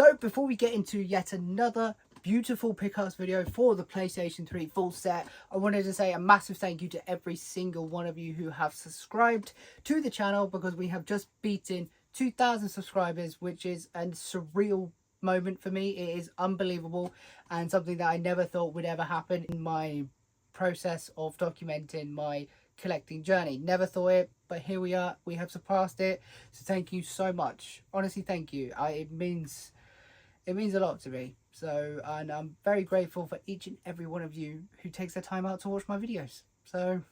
So before we get into yet another beautiful pickups video for the PlayStation 3 full set, I wanted to say a massive thank you to every single one of you who have subscribed to the channel, because we have just beaten 2,000 subscribers, which is a surreal moment for me. It is unbelievable and something that I never thought would ever happen in my process of documenting my collecting journey. Never thought it, but here we are. We have surpassed it. So thank you so much. Honestly, thank you. It means a lot to me. So, and I'm very grateful for each and every one of you who takes their time out to watch my videos. So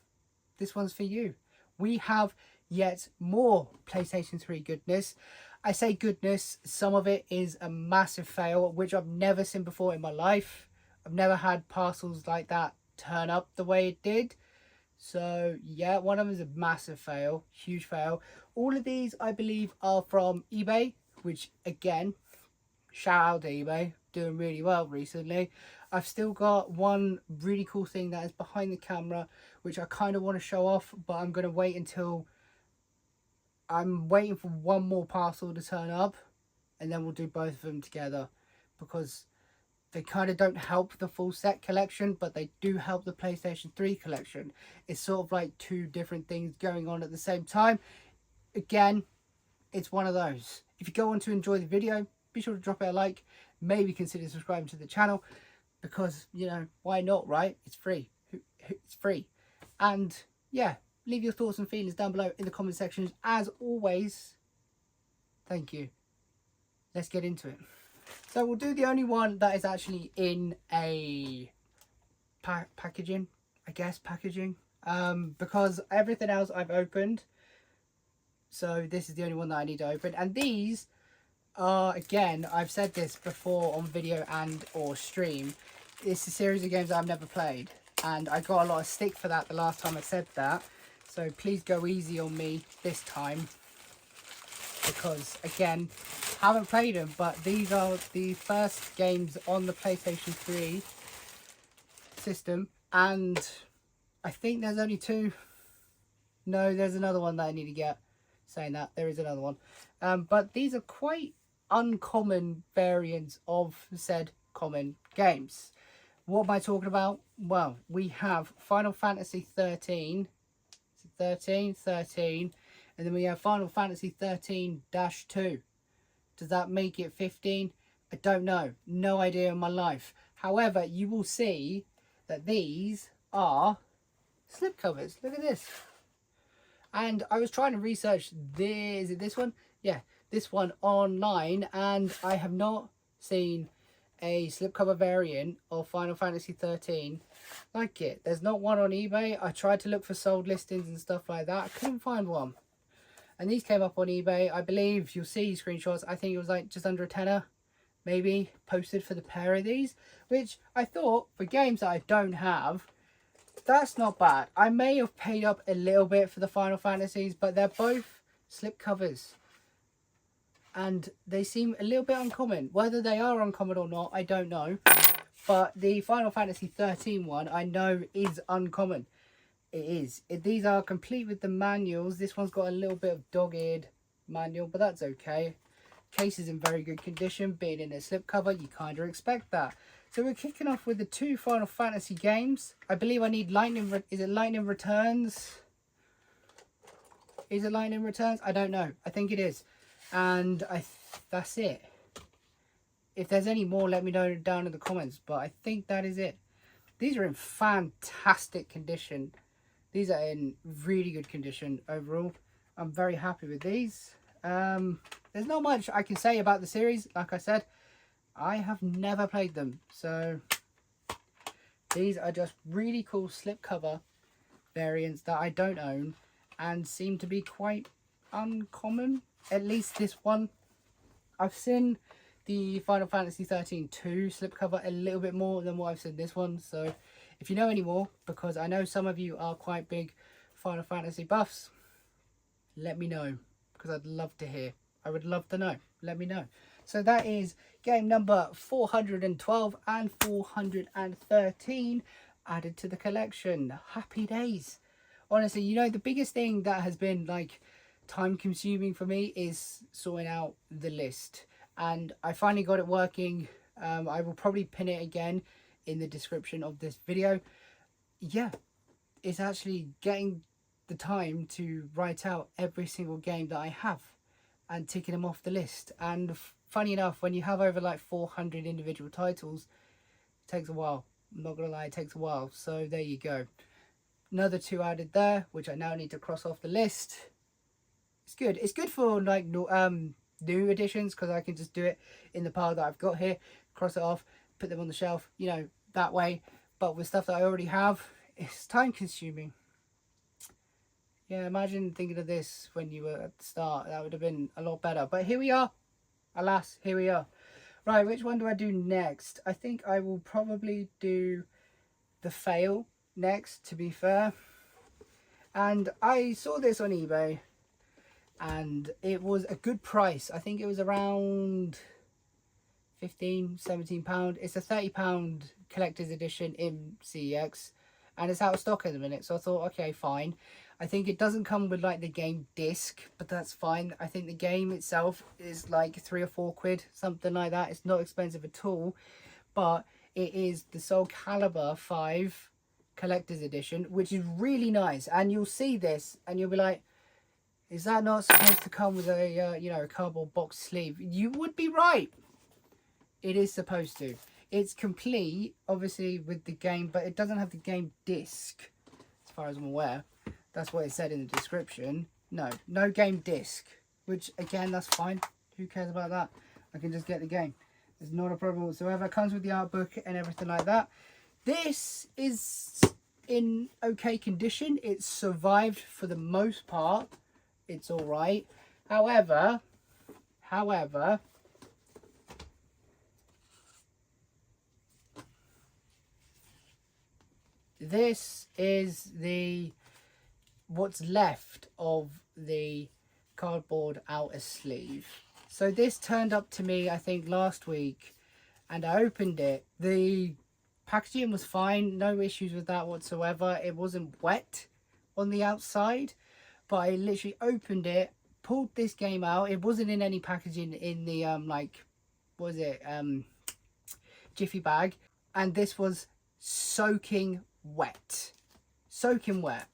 this one's for you. We have yet more PlayStation 3 goodness. I say goodness, some of it is a massive fail, which I've never seen before in my life. I've never had parcels like that turn up the way it did. So yeah, one of them is a massive fail, huge fail. All of these I believe are from eBay, which again, shout out to eBay, doing really well recently. I've still got one really cool thing that is behind the camera, which I kind of want to show off, but I'm going to wait until I'm waiting for one more parcel to turn up, and then we'll do both of them together, because they kind of don't help the full set collection, but they do help the PlayStation 3 collection. It's sort of like two different things going on at the same time. Again, it's one of those. If you go on to enjoy the video, be sure to drop it a like. Maybe consider subscribing to the channel, because, you know, why not, right? It's free. It's free. And yeah, leave your thoughts and feelings down below in the comment sections. As always, thank you. Let's get into it. So we'll do the only one that is actually in a packaging, I guess, because everything else I've opened. So this is the only one that I need to open. And these are, again, I've said this before on video and or stream, it's a series of games that I've never played. And I got a lot of stick for that the last time I said that. So please go easy on me this time, because again, haven't played them, but these are the first games on the PlayStation 3 system, and I think there's only two. No, there's another one that I need to get. Saying that, there is another one, but these are quite uncommon variants of said common games. What am I talking about? Well, we have Final Fantasy 13, 13, and then we have Final Fantasy 13-2. Does that make it 15? I don't know. No idea in my life. However, you will see that these are slipcovers. Look at this. And I was trying to research this. Is it this one? Yeah, this one online. And I have not seen a slipcover variant of Final Fantasy 13 like it. There's not one on eBay. I tried to look for sold listings and stuff like that. I couldn't find one. And these came up on eBay. I believe you'll see screenshots. I think it was like just under a tenner, maybe, posted for the pair of these. Which I thought, for games that I don't have, that's not bad. I may have paid up a little bit for the Final Fantasies, but they're both slipcovers. And they seem a little bit uncommon. Whether they are uncommon or not, I don't know. But the Final Fantasy 13 one, I know is uncommon. It is. These are complete with the manuals. This one's got a little bit of dog-eared manual, but that's okay. Case is in very good condition. Being in a slipcover, you kind of expect that. So we're kicking off with the two Final Fantasy games. I believe I need Lightning... Is it Lightning Returns? Is it Lightning Returns? I don't know. I think it is. And that's it. If there's any more, let me know down in the comments. But I think that is it. These are in fantastic condition. These are in really good condition overall. I'm very happy with these. There's not much I can say about the series. Like I said, I have never played them. So these are just really cool slipcover variants that I don't own and seem to be quite uncommon. At least this one. I've seen the Final Fantasy 13-2 slipcover a little bit more than what I've seen this one. So if you know any more, because I know some of you are quite big Final Fantasy buffs, let me know, because I'd love to hear. I would love to know. Let me know. So that is game number 412 and 413 added to the collection. Happy days. Honestly, you know, the biggest thing that has been like time consuming for me is sorting out the list. and I finally got it working. I will probably pin it again in the description of this video. Yeah, it's actually getting the time to write out every single game that I have and ticking them off the list. And funny enough, when you have over like 400 individual titles, it takes a while. I'm not gonna lie, it takes a while. So there you go. Another 2 added there, which I now need to cross off the list. It's good. It's good for like new editions, because I can just do it in the pile that I've got here, cross it off, put them on the shelf, you know, that way. But with stuff that I already have, it's time consuming. Yeah, imagine thinking of this when you were at the start. That would have been a lot better. But here we are. Alas, here we are. Right, which one do I do next? I think I will probably do the fail next, to be fair. And I saw this on eBay, and it was a good price. I think it was around £15-17. It's a £30 collector's edition in CEX, and it's out of stock at the minute. So I thought, okay, fine. I think it doesn't come with like the game disc, but that's fine. I think the game itself is like £3 or £4, something like that. It's not expensive at all, but it is the Soul Calibur 5 collector's edition, which is really nice. And you'll see this and you'll be like, is that not supposed to come with a you know, a cardboard box sleeve? You would be right. It is supposed to. It's complete, obviously, with the game, but it doesn't have the game disc, as far as I'm aware. That's what it said in the description. No game disc, which again, that's fine. Who cares about that? I can just get the game. It's not a problem whatsoever. It comes with the art book and everything like that. This is in okay condition. It's survived for the most part. It's all right. However, this is what's left of the cardboard outer sleeve. So this turned up to me, I think, last week, and I opened it. The packaging was fine, no issues with that whatsoever. It wasn't wet on the outside, but I literally opened it, pulled this game out. It wasn't in any packaging in the like, what was it, jiffy bag, and this was soaking wet.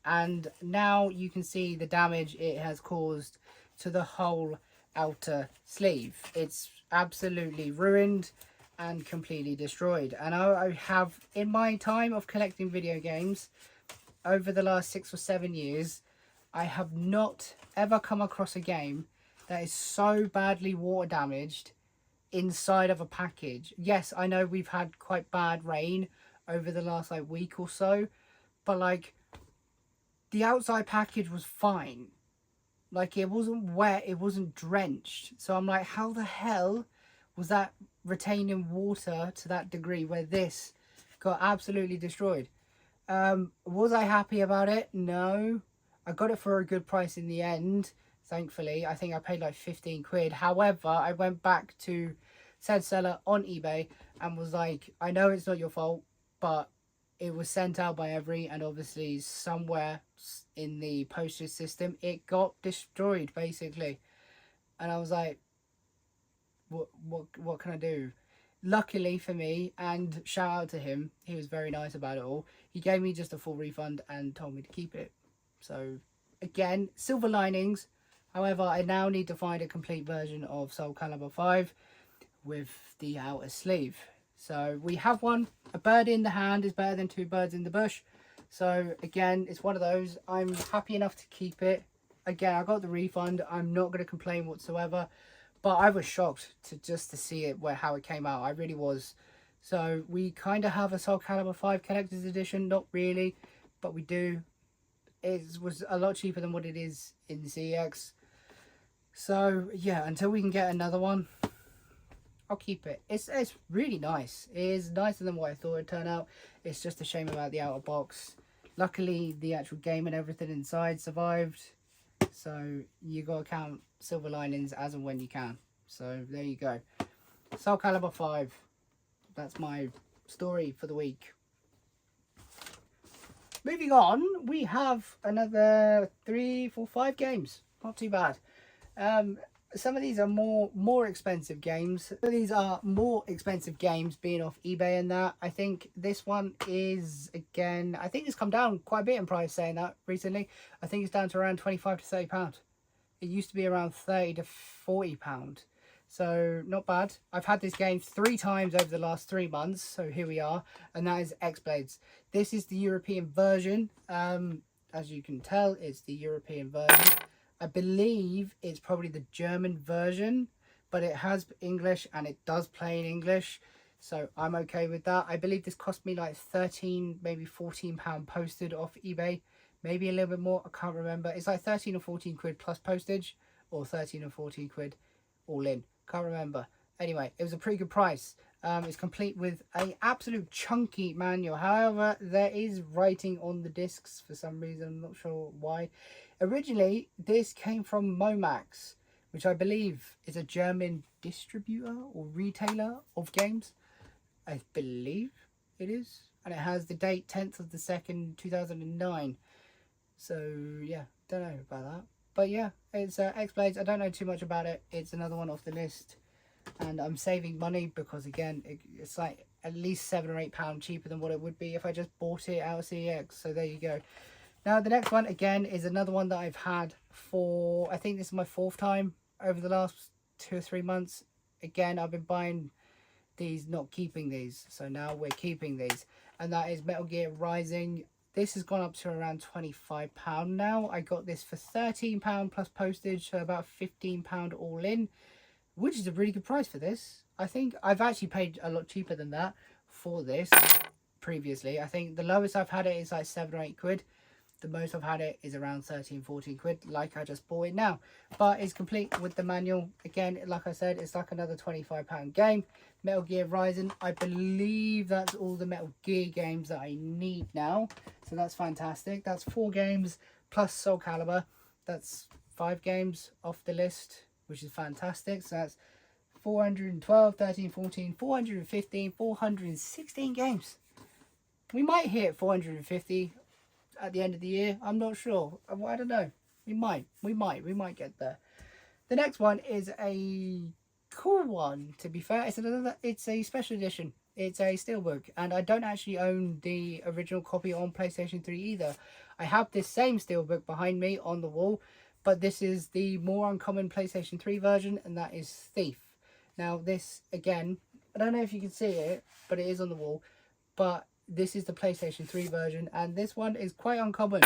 And now you can see the damage it has caused to the whole outer sleeve. It's absolutely ruined and completely destroyed. And I have, in my time of collecting video games over the last 6 or 7 years, I have not ever come across a game that is so badly water damaged inside of a package. Yes, I know we've had quite bad rain over the last like week or so, but like the outside package was fine. Like it wasn't wet, it wasn't drenched. So I'm like, how the hell was that retaining water to that degree where this got absolutely destroyed? Was I happy about it? No. I got it for a good price in the end, thankfully. I think I paid like 15 quid. However, I went back to said seller on eBay and was like, I know it's not your fault, but it was sent out by Every, and obviously somewhere in the postage system it got destroyed basically. And I was like, what can I do? Luckily for me, and shout out to him, he was very nice about it all. He gave me just a full refund and told me to keep it. So again, silver linings. However, I now need to find a complete version of Soul Calibur 5 with the outer sleeve. So we have one. A bird in the hand is better than 2 birds in the bush. So again, it's one of those. I'm happy enough to keep it. Again, I got the refund. I'm not going to complain whatsoever. But I was shocked to see it, how it came out. I really was. So we kind of have a Soul Calibur 5 collector's edition. Not really, but we do. It was a lot cheaper than what it is in the CEX. So yeah, until we can get another one, I'll keep it. It's really nice. It is nicer than what I thought it'd turn out. It's just a shame about the outer box. Luckily, the actual game and everything inside survived. So you got to count silver linings as and when you can. So there you go. Soul Calibur 5. That's my story for the week. Moving on, we have another 3, 4, 5 games. Not too bad. some of these are more expensive games. Some of these are more expensive games being off eBay and that. I think this one is, again, I think it's come down quite a bit in price, saying that recently. I think it's down to around 25 to 30 pound. It used to be around 30 to 40 pound. So not bad. I've had this game 3 times over the last 3 months, so here we are, and that is X-Blades. This is the European version. As you can tell, it's the European version. I believe it's probably the German version, but it has English and it does play in English, so I'm okay with that. I believe this cost me like 13, maybe 14 pound posted off eBay, maybe a little bit more, I can't remember. It's like 13 or 14 quid plus postage, or 13 or 14 quid all in, can't remember. Anyway, it was a pretty good price. It's complete with a absolute chunky manual. However, there is writing on the discs for some reason. I'm not sure why. Originally, this came from Momax, which I believe is a German distributor or retailer of games. I believe it is. And it has the date 10th of the 2nd, 2009. So, yeah, don't know about that. But yeah, it's X-Blades. I don't know too much about it. It's another one off the list. And I'm saving money because, again, it's like at least £7 or £8 cheaper than what it would be if I just bought it out of CEX. So there you go. Now the next one, again, is another one that I've had for, I think this is my 4th time over the last 2 or 3 months. Again, I've been buying these, not keeping these, so now we're keeping these, and that is Metal Gear Rising. This has gone up to around £25 now. I got this for £13 plus postage, so about £15 all in, which is a really good price for this. I think I've actually paid a lot cheaper than that for this previously. I think the lowest I've had it is like 7 or 8 quid. The most I've had it is around 13, 14 quid, like I just bought it now. But it's complete with the manual. Again, like I said, it's like another £25 game. Metal Gear Rising, I believe that's all the Metal Gear games that I need now. So that's fantastic. That's 4 games plus Soul Calibur. That's 5 games off the list, which is fantastic. So that's 412, 13, 14, 415, 416 games. We might hit 450 at the end of the year. I'm not sure. I don't know. We might get there. The next one is a cool one, to be fair. It's a special edition. It's a steelbook, and I don't actually own the original copy on PlayStation 3 either. I have this same steelbook behind me on the wall, but this is the more uncommon PlayStation 3 version, and that is Thief. Now this, again, I don't know if you can see it, but it is on the wall, but this is the PlayStation 3 version, and this one is quite uncommon,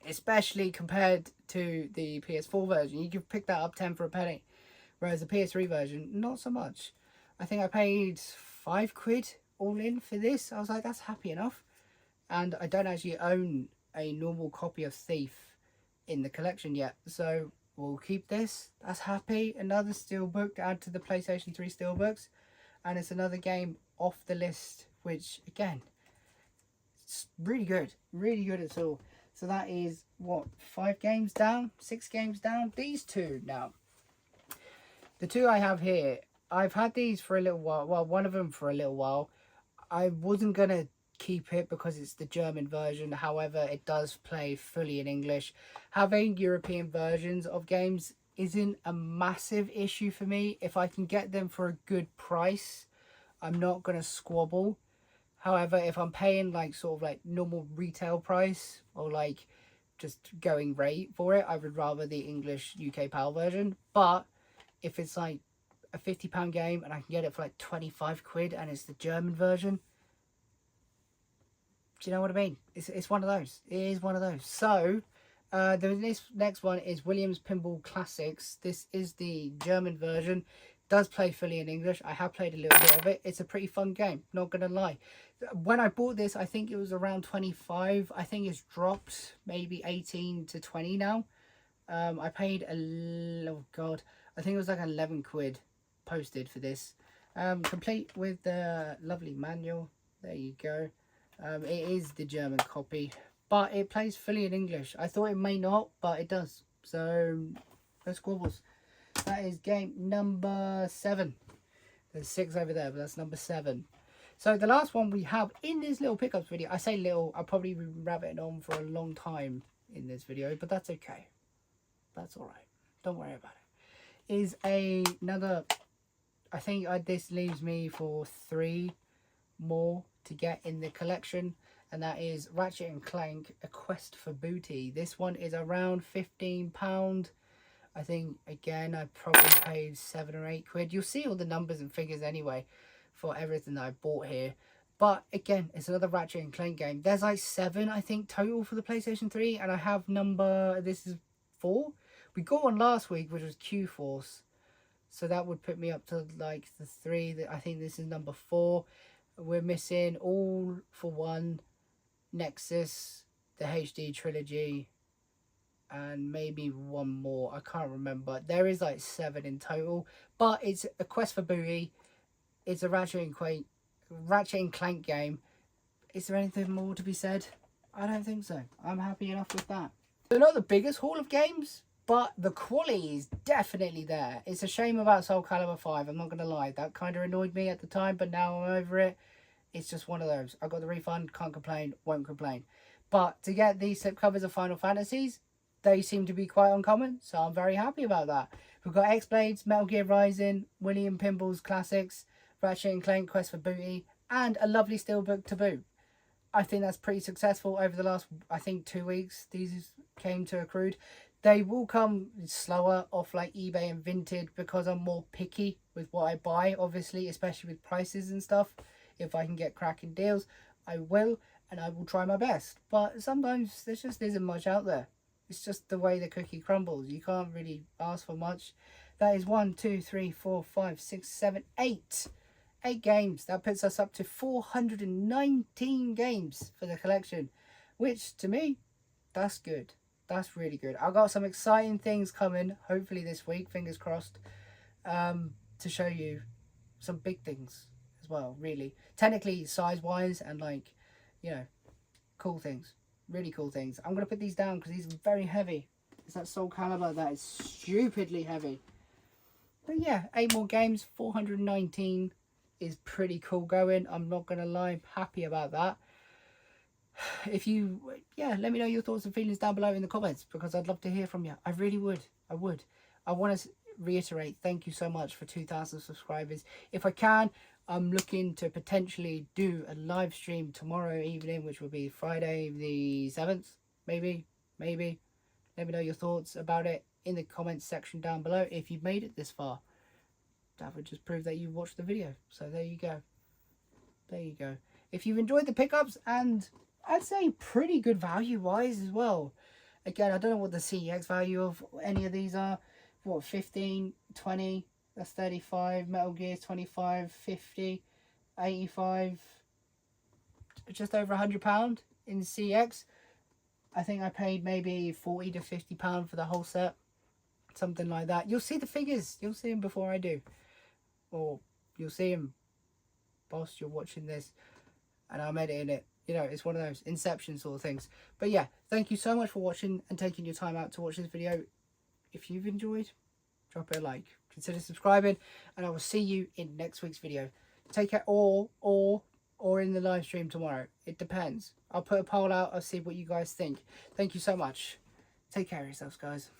especially compared to the PS4 version. You can pick that up 10 for a penny, whereas the PS3 version, not so much. I think I paid 5 quid all in for this. I was like, that's happy enough. And I don't actually own a normal copy of Thief in the collection yet, so we'll keep this. That's happy. Another steelbook to add to the PlayStation 3 steelbooks, and it's another game off the list, which again, it's really good at all. So that is what, 5 games down, 6 games down. These 2 now, the 2 I have here, I've had these for a little while. Well, one of them for a little while. I wasn't gonna keep it because it's the German version. However, it does play fully in English. Having European versions of games isn't a massive issue for me. If I can get them for a good price, I'm not gonna squabble. However, if I'm paying like sort of like normal retail price or like just going rate for it, I would rather the English UK PAL version. But if it's like a £50 game and I can get it for like 25 quid and it's the German version, do you know what I mean? It's one of those. It is one of those. So this next one is Williams Pinball Classics. This is the German version. Does play fully in English. I have played a little bit of it. It's a pretty fun game, not gonna lie. When I bought this, I think it was around 25. I think it's dropped maybe 18 to 20 now. I paid oh god, I think it was like 11 quid posted for this. Complete with the lovely manual. There you go. It is the German copy, but it plays fully in English. I thought it may not, but it does. So no squabbles. That is game number 7. There's 6 over there, but that's number 7. So the last one we have in this little pickups video, I say little, I'll probably be rabbiting on for a long time in this video, but that's okay. That's alright. Don't worry about is another, I think this leaves me for 3 more to get in the collection, and that is Ratchet and Clank: A Quest for Booty. This one is around £15. I think, again, I probably paid 7 or 8 quid. You'll see all the numbers and figures anyway for everything that I bought here. But again, it's another Ratchet and Clank game. There's like 7, I think, total for the PlayStation 3, and I have this is 4. We got one last week, which was Q-Force, so that would put me up to like the 3. That I think this is number 4. We're missing All for One, Nexus, the HD trilogy, and maybe one more. I can't remember. There is like 7 in total, but it's a Quest for Booty. It's a Ratchet and Clank game. Is there anything more to be said? I don't think so. I'm happy enough with that. They're not the biggest haul of games, but the quality is definitely there. It's a shame about Soul Calibur 5, I'm not going to lie. That kind of annoyed me at the time, but now I'm over it. It's just one of those. I got the refund, can't complain, won't complain. But to get these slipcovers of Final Fantasies, they seem to be quite uncommon, so I'm very happy about that. We've got X-Blades, Metal Gear Rising, William Pimble's Classics, Ratchet and Clank Quest for Booty, and a lovely steelbook to boot. I think that's pretty successful over the last, I think, 2 weeks. These came to accrued. They will come slower off like eBay and Vinted because I'm more picky with what I buy, obviously, especially with prices and stuff. If I can get cracking deals, I will, and I will try my best. But sometimes there just isn't much out there. It's just the way the cookie crumbles. You can't really ask for much. That is 1, 2, 3, 4, 5, 6, 7, 8. 8 games. That puts us up to 419 games for the collection, which to me, that's good. That's really good. I've got some exciting things coming, hopefully this week, fingers crossed, to show you some big things as well, really. Technically, size-wise and, like, you know, cool things. Really cool things. I'm going to put these down because these are very heavy. It's that Soul Calibur that is stupidly heavy. But yeah, 8 more games, 419 is pretty cool going. I'm not going to lie, I'm happy about that. If you, let me know your thoughts and feelings down below in the comments, because I'd love to hear from you. I really would. I would. I want to reiterate, thank you so much for 2,000 subscribers. If I can, I'm looking to potentially do a live stream tomorrow evening, which will be Friday the 7th, maybe. Let me know your thoughts about it in the comments section down below if you've made it this far. That would just prove that you watched the video. So there you go. There you go. If you've enjoyed the pickups, and I'd say pretty good value wise as well. Again, I don't know what the CEX value of any of these are. What, 15, 20, that's 35. Metal Gear 25, 50, 85. Just over £100 in CEX. I think I paid maybe £40 to £50 for the whole set. Something like that. You'll see the figures. You'll see them before I do. Or you'll see them whilst you're watching this and I'm editing it. You know, it's one of those Inception sort of things. But yeah, thank you so much for watching and taking your time out to watch this video. If you've enjoyed, drop it a like. Consider subscribing, and I will see you in next week's video. Take care, or in the live stream tomorrow. It depends. I'll put a poll out. I'll see what you guys think. Thank you so much. Take care of yourselves, guys.